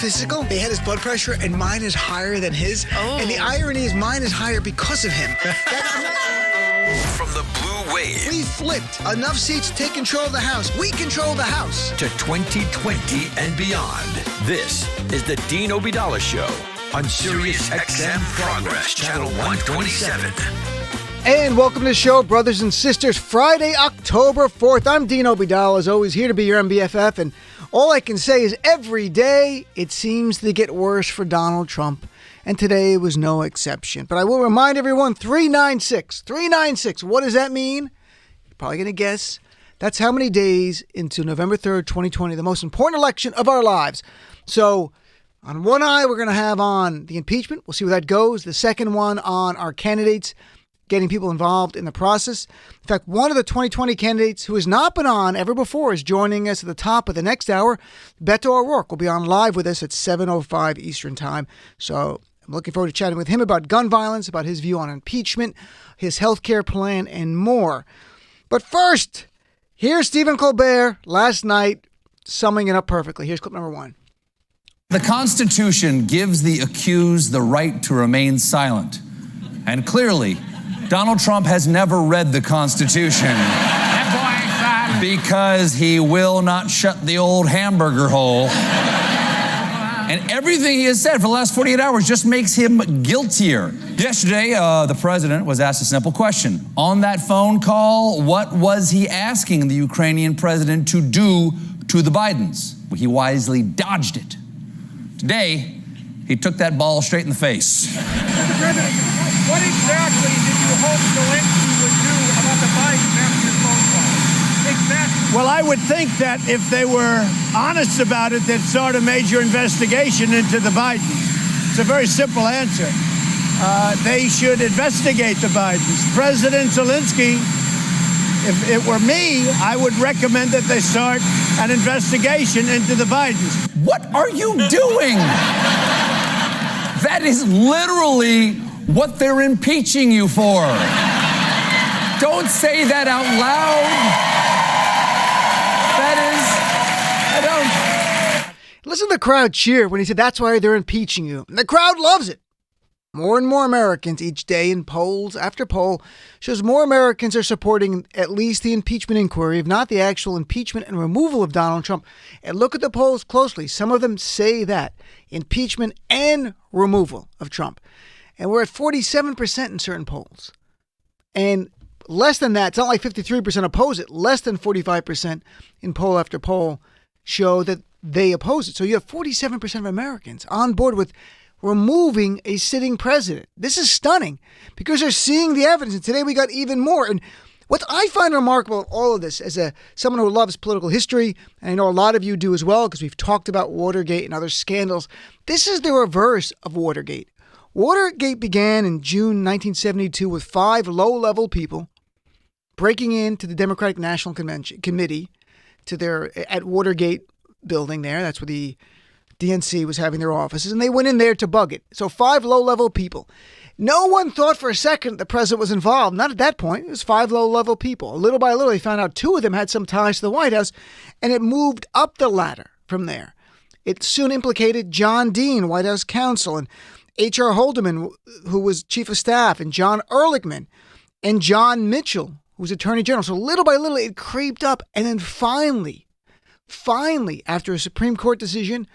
physical. They had his blood pressure, and mine is higher than his. Oh. And the irony is mine is higher because of him. From the Blue Wave We flipped. Enough seats to take control of the House. We control the House. to 2020 and beyond. This is the Dean Obeidallah Show on Sirius XM Progress, Channel 127. And welcome to the show, brothers and sisters. Friday, October 4th. I'm Dean Obeidallah, as always, here to be your MBFF. And all I can say is every day it seems to get worse for Donald Trump. And today was no exception. But I will remind everyone, 396. 396. What does that mean? You're probably going to guess. That's how many days into November 3rd, 2020, the most important election of our lives. So on one eye, we're going to have on the impeachment. We'll see where that goes. The second one on our candidates, getting people involved in the process. In fact, one of the 2020 candidates who has not been on ever before is joining us at the top of the next hour. Beto O'Rourke will be on live with us at 7:05 Eastern Time. So I'm looking forward to chatting with him about gun violence, about his view on impeachment, his health care plan, and more. But first, here's Stephen Colbert last night summing it up perfectly. Here's clip number one. The Constitution gives the accused the right to remain silent. And clearly, Donald Trump has never read the Constitution because he will not shut the old hamburger hole. And everything he has said for the last 48 hours just makes him guiltier. Yesterday, the president was asked a simple question. On that phone call, what was he asking the Ukrainian president to do to the Bidens? He wisely dodged it. Today, he took that ball straight in the face. Mr. President, what exactly did you hope Zelensky would do about the Bidens after your phone call? Exactly. Well, I would think that if they were honest about it, they'd start a major investigation into the Bidens. It's a very simple answer. They should investigate the Bidens. President Zelensky, if it were me, I would recommend that they start an investigation into the Bidens. What are you doing? That is literally what they're impeaching you for. Don't say that out loud. Listen to the crowd cheer when he said that's why they're impeaching you. And the crowd loves it. More and more Americans each day in polls after poll shows more Americans are supporting at least the impeachment inquiry, if not the actual impeachment and removal of Donald Trump. And look at the polls closely. Some of them say that. Impeachment and removal of Trump. And we're at 47% in certain polls. And less than that, it's not like 53% oppose it. Less than 45% in poll after poll show that they oppose it. So you have 47% of Americans on board with removing a sitting president. This is stunning because they're seeing the evidence. And today we got even more. And what I find remarkable in all of this as someone who loves political history, and I know a lot of you do as well because we've talked about Watergate and other scandals, this is the reverse of Watergate. Watergate began in June 1972 with 5 low-level people breaking into the Democratic National Committee to at Watergate building there. That's where the DNC was having their offices, and they went in there to bug it. So 5 low-level people. No one thought for a second the president was involved. Not at that point. It was 5 low-level people. Little by little, they found out 2 of them had some ties to the White House, and it moved up the ladder from there. It soon implicated John Dean, White House counsel, and H.R. Haldeman, who was chief of staff, and John Ehrlichman, and John Mitchell, who was attorney general. So little by little, it creeped up. And then finally, after a Supreme Court decision,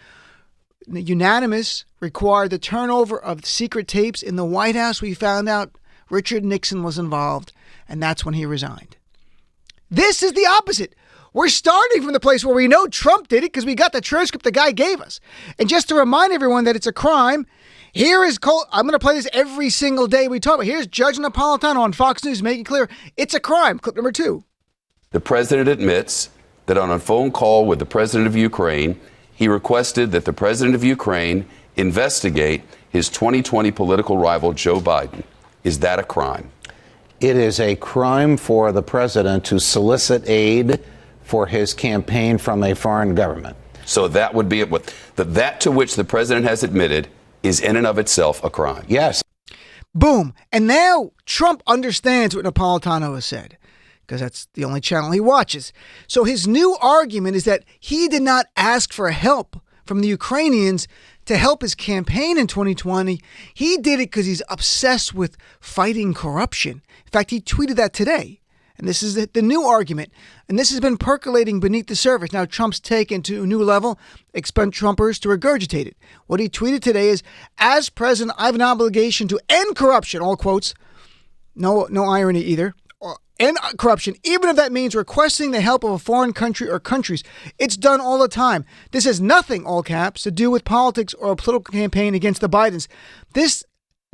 unanimous, required the turnover of secret tapes in the White House, we found out Richard Nixon was involved, and that's when he resigned. This is the opposite. We're starting from the place where we know Trump did it because we got the transcript the guy gave us. And just to remind everyone that it's a crime, here is I'm going to play this every single day we talk about. Here's Judge Napolitano on Fox News making clear it's a crime. Clip number 2. The president admits that on a phone call with the president of Ukraine, he requested that the president of Ukraine investigate his 2020 political rival, Joe Biden. Is that a crime? It is a crime for the president to solicit aid for his campaign from a foreign government. So that would be that to which the president has admitted is in and of itself a crime. Yes. Boom. And now Trump understands what Napolitano has said, because that's the only channel he watches. So his new argument is that he did not ask for help from the Ukrainians to help his campaign in 2020. He did it because he's obsessed with fighting corruption. In fact, he tweeted that today. And this is the new argument. And this has been percolating beneath the surface. Now Trump's taken to a new level, expect Trumpers to regurgitate it. What he tweeted today is, as president, I have an obligation to end corruption, all quotes. No irony either. End corruption, even if that means requesting the help of a foreign country or countries. It's done all the time. This has nothing, all caps, to do with politics or a political campaign against the Bidens. This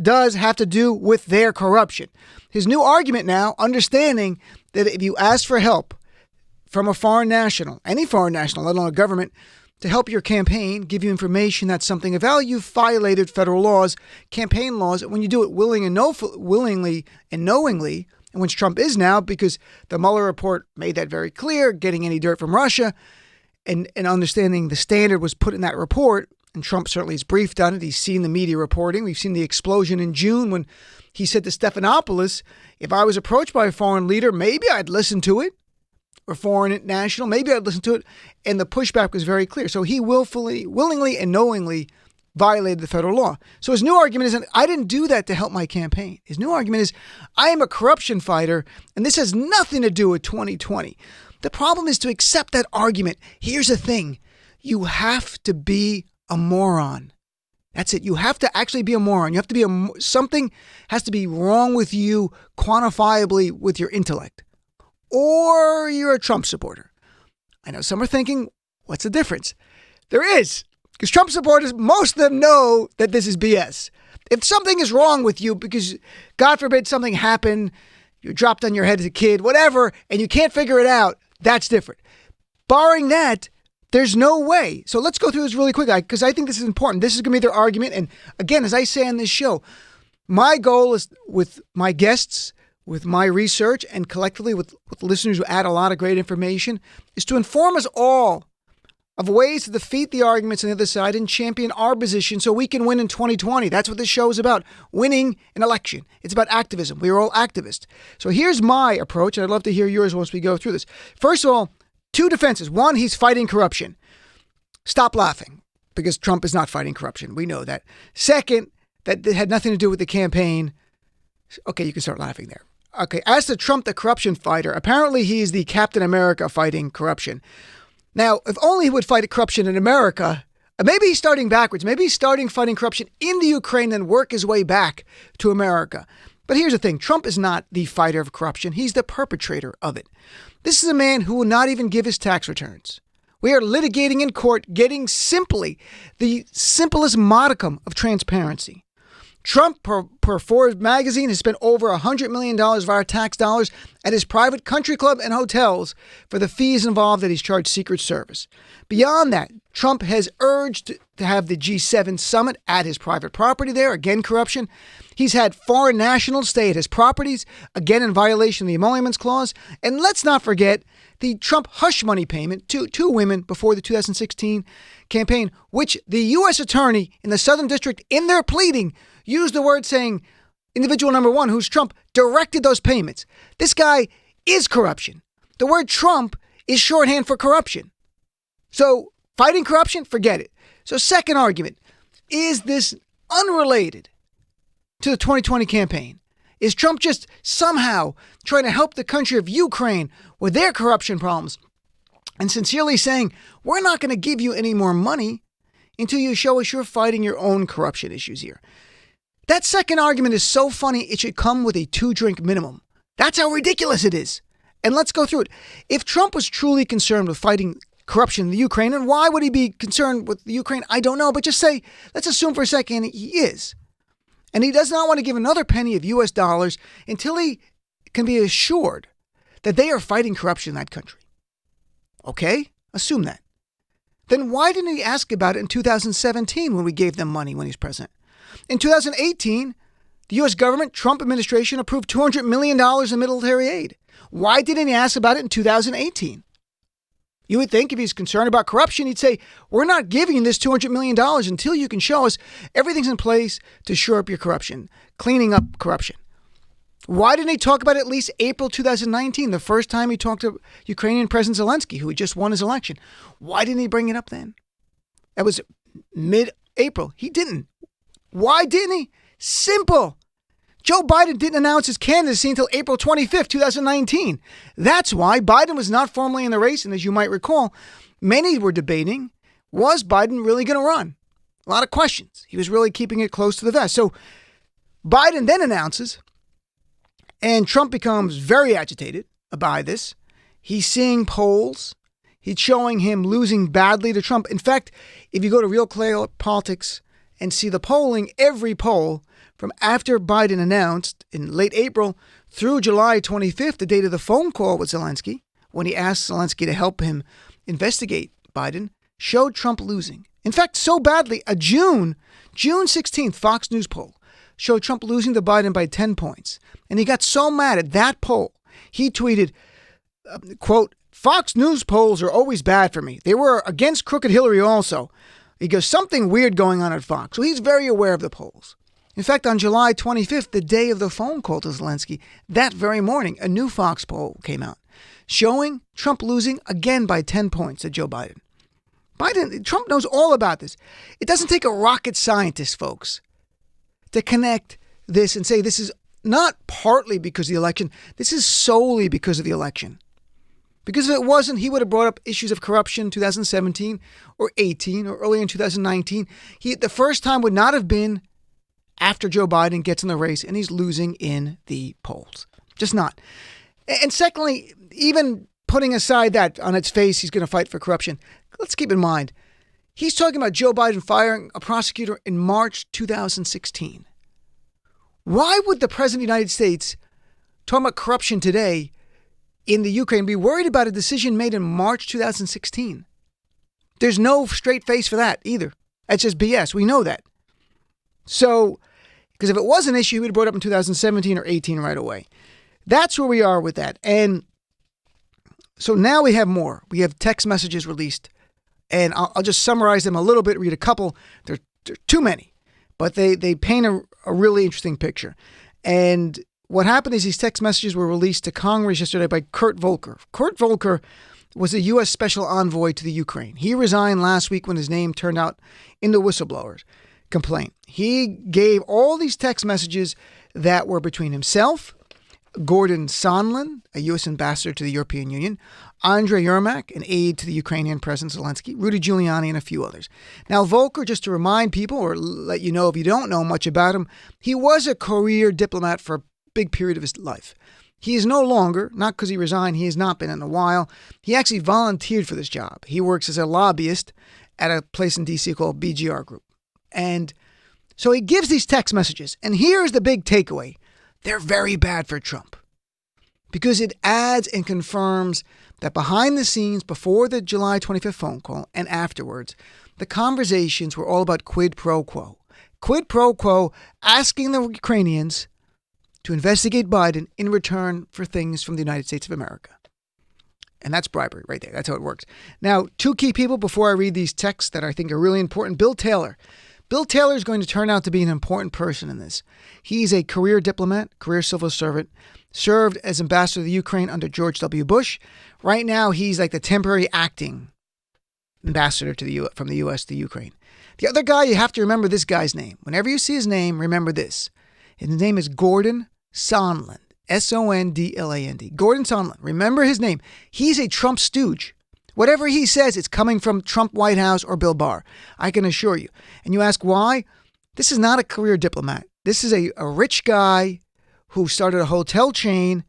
does have to do with their corruption. His new argument now, understanding that if you ask for help from a foreign national, any foreign national, let alone a government, to help your campaign, give you information that's something of value, you've violated federal laws, campaign laws. When you do it willingly and knowingly, and which Trump is now, because the Mueller report made that very clear, getting any dirt from Russia and understanding the standard was put in that report. And Trump certainly is briefed on it. He's seen the media reporting. We've seen the explosion in June when he said to Stephanopoulos, if I was approached by a foreign leader, maybe I'd listen to it, or foreign national, maybe I'd listen to it. And the pushback was very clear. So he willingly and knowingly violated the federal law. So his new argument is, I didn't do that to help my campaign. His new argument is, I am a corruption fighter, and this has nothing to do with 2020. The problem is to accept that argument. Here's the thing. You have to be a moron. That's it. You have to actually be a moron. You have to be something has to be wrong with you quantifiably with your intellect. Or you're a Trump supporter. I know some are thinking, what's the difference? There is. Because Trump supporters, most of them know that this is BS. If something is wrong with you because, God forbid, something happened, you dropped on your head as a kid, whatever, and you can't figure it out, that's different. Barring that, there's no way. So let's go through this really quick, because I think this is important. This is going to be their argument. And again, as I say on this show, my goal is with my guests, with my research, and collectively with listeners who add a lot of great information, is to inform us all of ways to defeat the arguments on the other side and champion our position so we can win in 2020. That's what this show is about, winning an election. It's about activism. We are all activists. So here's my approach, and I'd love to hear yours once we go through this. First of all, two defenses. One, he's fighting corruption. Stop laughing, because Trump is not fighting corruption. We know that. Second, that had nothing to do with the campaign. Okay, you can start laughing there. Okay, as to Trump, the corruption fighter, apparently he is the Captain America fighting corruption. Now, if only he would fight corruption in America, maybe he's starting backwards. Maybe he's starting fighting corruption in the Ukraine and work his way back to America. But here's the thing. Trump is not the fighter of corruption. He's the perpetrator of it. This is a man who will not even give his tax returns. We are litigating in court, getting simply the simplest modicum of transparency. Trump, per Forbes magazine, has spent over $100 million of our tax dollars at his private country club and hotels for the fees involved that he's charged Secret Service. Beyond that, Trump has urged to have the G7 summit at his private property there, again corruption. He's had foreign nationals stay at his properties, again in violation of the Emoluments Clause. And let's not forget the Trump hush money payment to two women before the 2016 campaign, which the U.S. attorney in the Southern District, in their pleading, used the word saying individual number one, who's Trump, directed those payments. This guy is corruption. The word Trump is shorthand for corruption. So fighting corruption, forget it. So second argument, is this unrelated to the 2020 campaign? Is Trump just somehow trying to help the country of Ukraine with their corruption problems and sincerely saying, we're not going to give you any more money until you show us you're fighting your own corruption issues here? That second argument is so funny, it should come with a 2-drink minimum. That's how ridiculous it is. And let's go through it. If Trump was truly concerned with fighting corruption in the Ukraine, and why would he be concerned with the Ukraine? I don't know, but just say, let's assume for a second he is. And he does not want to give another penny of U.S. dollars until he can be assured that they are fighting corruption in that country. Okay? Assume that. Then why didn't he ask about it in 2017 when we gave them money when he's president? In 2018, the U.S. government, Trump administration, approved $200 million in military aid. Why didn't he ask about it in 2018? You would think if he's concerned about corruption, he'd say, we're not giving you this $200 million until you can show us everything's in place to shore up your corruption, cleaning up corruption. Why didn't he talk about it at least April 2019, the first time he talked to Ukrainian President Zelensky, who had just won his election? Why didn't he bring it up then? That was mid-April. He didn't. Why didn't he? Simple. Joe Biden didn't announce his candidacy until April 25th, 2019. That's why Biden was not formally in the race. And as you might recall, many were debating, was Biden really going to run? A lot of questions. He was really keeping it close to the vest. So Biden then announces, and Trump becomes very agitated by this. He's seeing polls. He's showing him losing badly to Trump. In fact, if you go to Real Clear Politics and see the polling, every poll from after Biden announced in late April through July 25th, the date of the phone call with Zelensky, when he asked Zelensky to help him investigate Biden, showed Trump losing. In fact, so badly, a June 16th Fox News poll showed Trump losing to Biden by 10 points. And he got so mad at that poll, he tweeted, quote, "Fox News polls are always bad for me. They were against crooked Hillary also." He goes, something weird going on at Fox. So he's very aware of the polls. In fact, on July 25th, the day of the phone call to Zelensky, that very morning, a new Fox poll came out showing Trump losing again by 10 points to Joe Biden. Trump knows all about this. It doesn't take a rocket scientist, folks, to connect this and say this is not partly because of the election. This is solely because of the election. Because if it wasn't, he would have brought up issues of corruption in 2017 or 18 or earlier in 2019. The first time would not have been after Joe Biden gets in the race and he's losing in the polls. Just not. And secondly, even putting aside that on its face, he's going to fight for corruption. Let's keep in mind, he's talking about Joe Biden firing a prosecutor in March 2016. Why would the president of the United States talking about corruption today in the Ukraine be worried about a decision made in March 2016? There's no straight face for that either. That's just BS. We know that. So, because if it was an issue, he would have brought it up in 2017 or 18 right away. That's where we are with that. And so now we have more. We have text messages released. And I'll just summarize them a little bit, read a couple. They're too many. But they paint a really interesting picture. And what happened is these text messages were released to Congress yesterday by Kurt Volker. Kurt Volker was a U.S. Special Envoy to the Ukraine. He resigned last week when his name turned out in the whistleblowers complaint. He gave all these text messages that were between himself, Gordon Sondland, a U.S. ambassador to the European Union, Andrei Yermak, an aide to the Ukrainian President Zelensky, Rudy Giuliani, and a few others. Now, Volker, just to remind people or let you know if you don't know much about him, he was a career diplomat for a big period of his life. He is no longer, not because he resigned, he has not been in a while. He actually volunteered for this job. He works as a lobbyist at a place in D.C. called BGR Group. And so he gives these text messages. And here's the big takeaway. They're very bad for Trump because it adds and confirms that behind the scenes, before the July 25th phone call and afterwards, the conversations were all about quid pro quo. Quid pro quo, asking the Ukrainians to investigate Biden in return for things from the United States of America. And that's bribery right there. That's how it works. Now, two key people before I read these texts that I think are really important. Bill Taylor. Bill Taylor is going to turn out to be an important person in this. He's a career diplomat, career civil servant, served as ambassador to the Ukraine under George W. Bush. Right now, he's like the temporary acting ambassador to from the U.S. to Ukraine. The other guy, you have to remember this guy's name. Whenever you see his name, remember this. His name is Gordon Sondland, Sondland. Gordon Sondland. Remember his name. He's a Trump stooge. Whatever he says, it's coming from Trump White House or Bill Barr. I can assure you. And you ask why? This is not a career diplomat. This is a rich guy who started a hotel chain,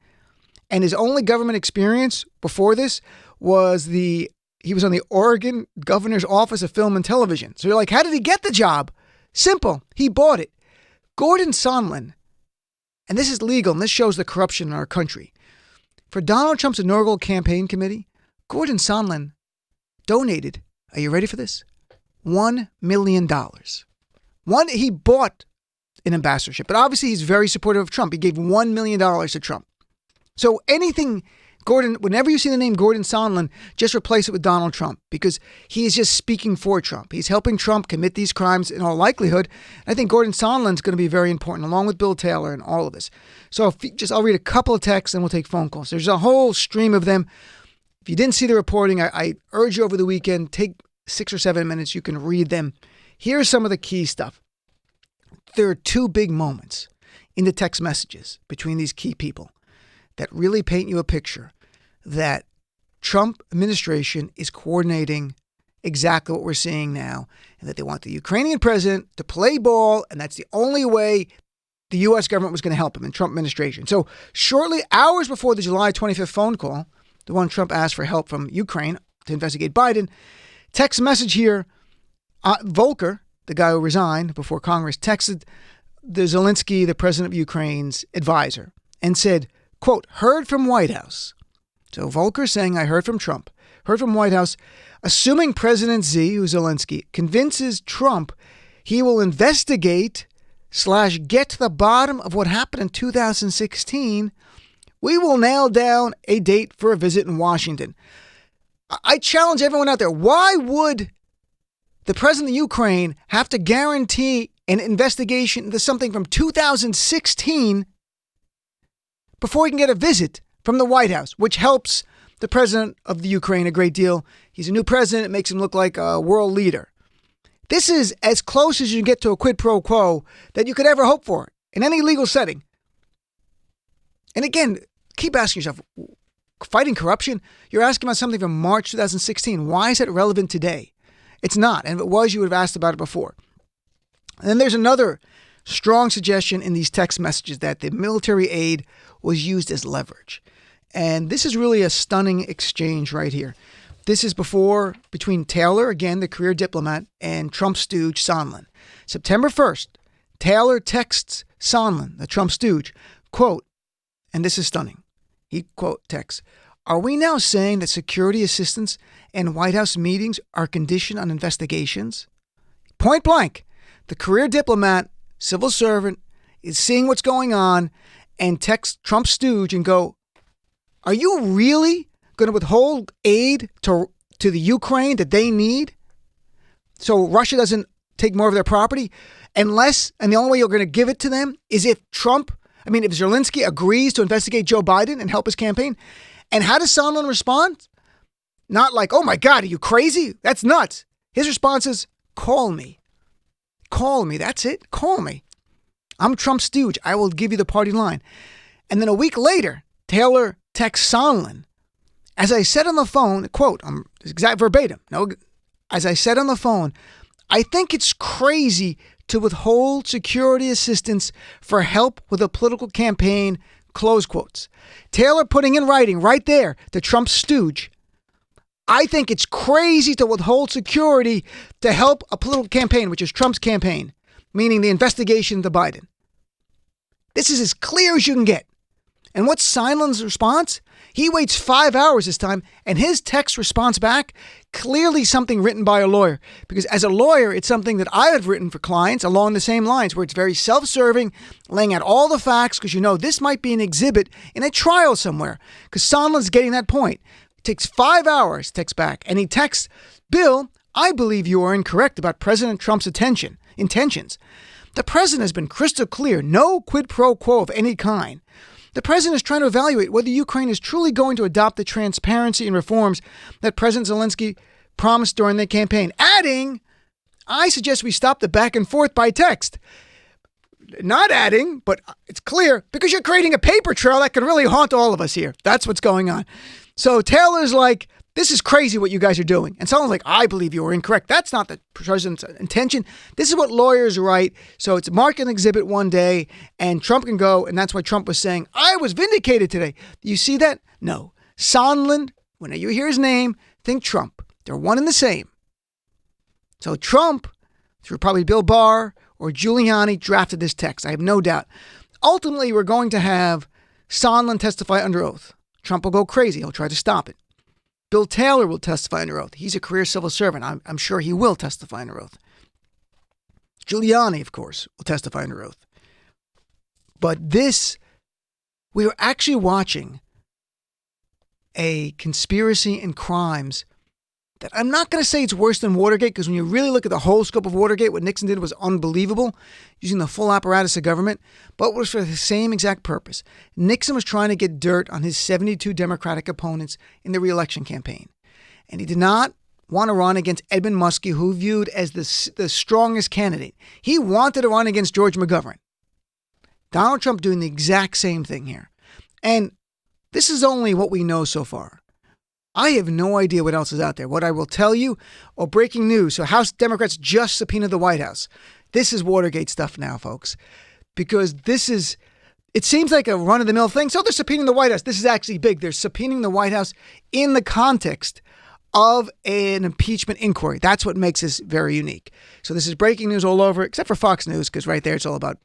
and his only government experience before this was he was on the Oregon Governor's Office of Film and Television. So you're like, how did he get the job? Simple. He bought it. Gordon Sondland, and this is legal, and this shows the corruption in our country. For Donald Trump's inaugural campaign committee, Gordon Sondland donated, are you ready for this? $1 million. He bought an ambassadorship, but obviously he's very supportive of Trump. He gave $1 million to Trump. So anything, Gordon, whenever you see the name Gordon Sondland, just replace it with Donald Trump because he is just speaking for Trump. He's helping Trump commit these crimes in all likelihood. I think Gordon Sondland's going to be very important along with Bill Taylor and all of this. So I'll read a couple of texts and we'll take phone calls. There's a whole stream of them. If you didn't see the reporting, I urge you over the weekend, take 6 or 7 minutes. You can read them. Here's some of the key stuff. There are two big moments in the text messages between these key people that really paint you a picture that Trump administration is coordinating exactly what we're seeing now, and that they want the Ukrainian president to play ball, and that's the only way the U.S. government was going to help him in Trump administration. So shortly, hours before the July 25th phone call, the one Trump asked for help from Ukraine to investigate Biden, text message here, Volker, the guy who resigned before Congress, texted the Zelensky, the president of Ukraine's advisor, and said, quote, heard from White House. So Volker saying, I heard from Trump, heard from White House, assuming President Z, who's Zelensky, convinces Trump he will investigate / get to the bottom of what happened in 2016, we will nail down a date for a visit in Washington. I challenge everyone out there. Why would the president of Ukraine have to guarantee an investigation into something from 2016 before he can get a visit from the White House, which helps the president of the Ukraine a great deal? He's a new president. It makes him look like a world leader. This is as close as you get to a quid pro quo that you could ever hope for in any legal setting. And again, keep asking yourself, fighting corruption? You're asking about something from March 2016. Why is it relevant today? It's not. And if it was, you would have asked about it before. And then there's another strong suggestion in these text messages that the military aid was used as leverage. And this is really a stunning exchange right here. This is between Taylor, again, the career diplomat, and Trump stooge Sondland. September 1st, Taylor texts Sondland, the Trump stooge, quote, and this is stunning. He, quote, texts, are we now saying that security assistance and White House meetings are conditioned on investigations? Point blank, the career diplomat, civil servant, is seeing what's going on and texts Trump stooge and go, are you really going to withhold aid to the Ukraine that they need so Russia doesn't take more of their property? And the only way you're going to give it to them is if if Zelensky agrees to investigate Joe Biden and help his campaign. And how does Sondland respond? Not like, oh my God, are you crazy? That's nuts. His response is, call me. Call me. That's it. Call me. I'm Trump stooge. I will give you the party line. And then a week later, Taylor texts Sondland. As I said on the phone, quote, exact verbatim. No, as I said on the phone, I think it's crazy to withhold security assistance for help with a political campaign, close quotes. Taylor putting in writing right there to Trump stooge, I think it's crazy to withhold security to help a political campaign, which is Trump's campaign, meaning the investigation into Biden. This is as clear as you can get. And what's Sondland's response? He waits 5 hours this time, and his text response back, clearly something written by a lawyer. Because as a lawyer, it's something that I have written for clients along the same lines, where it's very self-serving, laying out all the facts, because this might be an exhibit in a trial somewhere. Because Sondland's getting that point. It takes 5 hours, text back, and he texts, Bill, I believe you are incorrect about President Trump's intentions. The president has been crystal clear, no quid pro quo of any kind. The president is trying to evaluate whether Ukraine is truly going to adopt the transparency and reforms that President Zelensky promised during the campaign. Adding, I suggest we stop the back and forth by text. Not adding, but it's clear, because you're creating a paper trail that could really haunt all of us here. That's what's going on. So Taylor's like, this is crazy what you guys are doing. And someone's like, I believe you were incorrect. That's not the president's intention. This is what lawyers write. So it's marked an exhibit one day and Trump can go. And that's why Trump was saying, I was vindicated today. You see that? No. Sondland, when you hear his name, think Trump. They're one and the same. So Trump, through probably Bill Barr or Giuliani, drafted this text. I have no doubt. Ultimately, we're going to have Sondland testify under oath. Trump will go crazy. He'll try to stop it. Bill Taylor will testify under oath. He's a career civil servant. I'm sure he will testify under oath. Giuliani, of course, will testify under oath. But we are actually watching a conspiracy and crimes that I'm not going to say it's worse than Watergate, because when you really look at the whole scope of Watergate, what Nixon did was unbelievable, using the full apparatus of government, but it was for the same exact purpose. Nixon was trying to get dirt on his 72 Democratic opponents in the re-election campaign. And he did not want to run against Edmund Muskie, who viewed as the strongest candidate. He wanted to run against George McGovern. Donald Trump doing the exact same thing here. And this is only what we know so far. I have no idea what else is out there. What I will tell you, breaking news. So House Democrats just subpoenaed the White House. This is Watergate stuff now, folks, because it seems like a run-of-the-mill thing. So they're subpoenaing the White House. This is actually big. They're subpoenaing the White House in the context of an impeachment inquiry. That's what makes this very unique. So this is breaking news all over, except for Fox News, because right there it's all about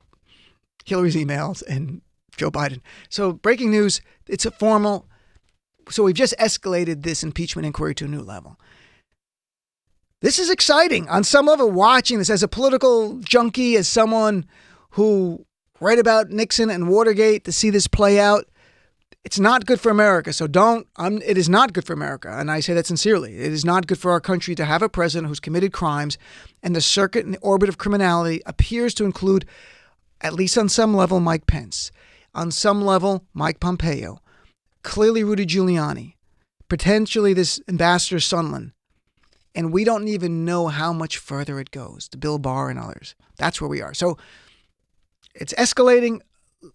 Hillary's emails and Joe Biden. So breaking news, it's a formal. So we've just escalated this impeachment inquiry to a new level. This is exciting. On some level, watching this as a political junkie, as someone who read about Nixon and Watergate, to see this play out, it's not good for America. So it is not good for America. And I say that sincerely. It is not good for our country to have a president who's committed crimes, and the circuit and the orbit of criminality appears to include, at least on some level, Mike Pence. On some level, Mike Pompeo. Clearly Rudy Giuliani, potentially this Ambassador Sondland, and we don't even know how much further it goes to Bill Barr and others. That's where we are. So it's escalating.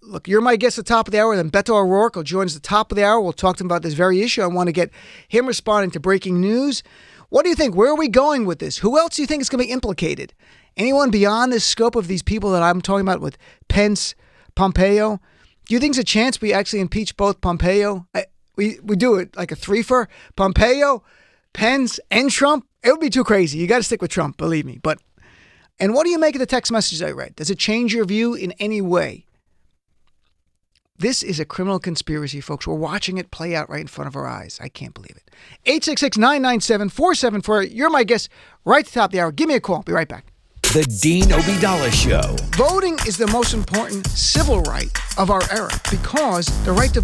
Look, you're my guest at the top of the hour. Then Beto O'Rourke will join us at the top of the hour. We'll talk to him about this very issue. I want to get him responding to breaking news. What do you think? Where are we going with this? Who else do you think is going to be implicated? Anyone beyond the scope of these people that I'm talking about with Pence, Pompeo? Do you think there's a chance we actually impeach both Pompeo? We do it like a threefer. Pompeo, Pence, and Trump? It would be too crazy. You got to stick with Trump, believe me. And what do you make of the text messages I read? Does it change your view in any way? This is a criminal conspiracy, folks. We're watching it play out right in front of our eyes. I can't believe it. 866-997-4748. You're my guest right at the top of the hour. Give me a call. Be right back. The Dean Obeidallah Show. Voting is the most important civil right of our era because the right to